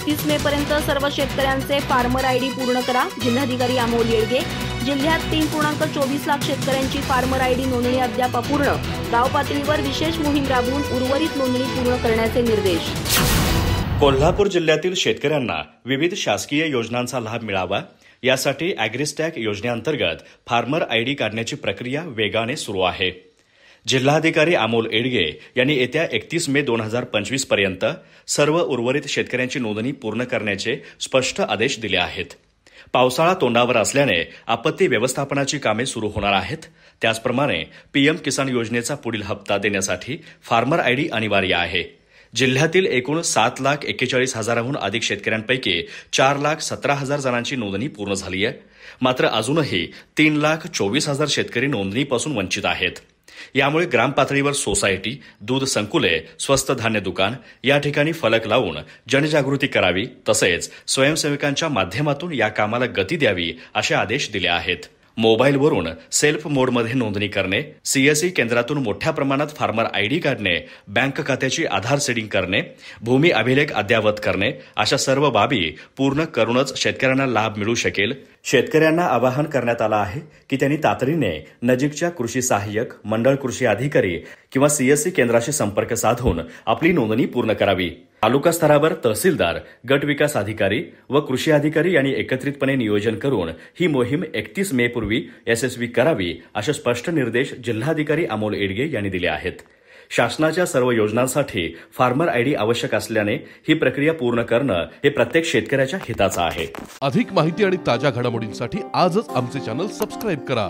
31 मे पर्यंत सर्व शेतकऱ्यांचे फार्मर आयडी पूर्ण करा। जिल्हाधिकारी अमोल येडगे। जिल्ह्यात 3.24 लाख शेतकऱ्यांची फार्मर आयडी नोंदणी अद्याप अपूर्ण। गाव पातळीवर विशेष मोहीम राबवून उर्वरित नोंदणी पूर्ण करण्याचे निर्देश। कोल्हापूर जिल्ह्यातील शेतकऱ्यांना विविध शासकीय योजनांचा लाभ मिळावा यासाठी ॲग्रिस्टॅक योजनेअंतर्गत फार्मर आयडी काढण्याची प्रक्रिया वेगाने सुरू आहे। जिल्हाधिकारी अमोल येडगे यांनी येत्या 31 मे 2025 पर्यंत सर्व उर्वरित शेतकऱ्यांची नोंदणी पूर्ण करण्याचे स्पष्ट आदेश दिले आहेत। पावसाळा तोंडावर असल्याने आपत्ती व्यवस्थापनाची कामे सुरू होणार आहेत। त्याचप्रमाणे पीएम किसान योजनेचा पुढील हप्ता देण्यासाठी फार्मर आयडी अनिवार्य आहे। जिल्ह्यातील एकूण 7,41,000हून अधिक शेतकऱ्यांपैकी 4,17,000 जणांची नोंदणी पूर्ण झाली आहे। मात्र अजूनही 3,24,000 शेतकरी नोंदणीपासून वंचित आहेत। यामुळे ग्रामपातळीवर सोसायटी, दूध संकुले, स्वस्त धान्य दुकान या ठिकाणी फलक लावून जनजागृती करावी, तसेच स्वयंसेवकांच्या माध्यमातून या कामाला गती द्यावी असे आदेश दिले आहेत। मोबाईलवरून सेल्फ मोडमध्ये नोंदणी करणे, सीएससी केंद्रातून मोठ्या प्रमाणात फार्मर आयडी काढणे, बँक खात्याची आधार सीडिंग करणे, भूमी अभिलेख अद्ययावत करणे अशा सर्व बाबी पूर्ण करूनच शेतकऱ्यांना लाभ मिळू शकेल। शेतकऱ्यांना आवाहन करण्यात आलं आहे की त्यांनी तातडीने नजीकच्या कृषी सहाय्यक, मंडळ कृषी अधिकारी किंवा सीएससी केंद्राशी संपर्क साधून आपली नोंदणी पूर्ण करावी। तालुका स्तरावर तहसीलदार, गट विकास अधिकारी व कृषी अधिकारी यांनी एकत्रितपणे नियोजन करून ही मोहीम 31 मे पूर्वी यशस्वी करावी असे स्पष्ट निर्देश जिल्हाधिकारी अमोल येडगे यांनी दिले आहेत। शासनाच्या सर्व योजनांसाठी फार्मर आयडी आवश्यक असल्याने ही प्रक्रिया पूर्ण करणं हे प्रत्येक शेतकऱ्याच्या हिताचं आहे। अधिक माहिती आणि ताज्या घडामोडींसाठी आजच आमचे चॅनल सबस्क्राइब करा।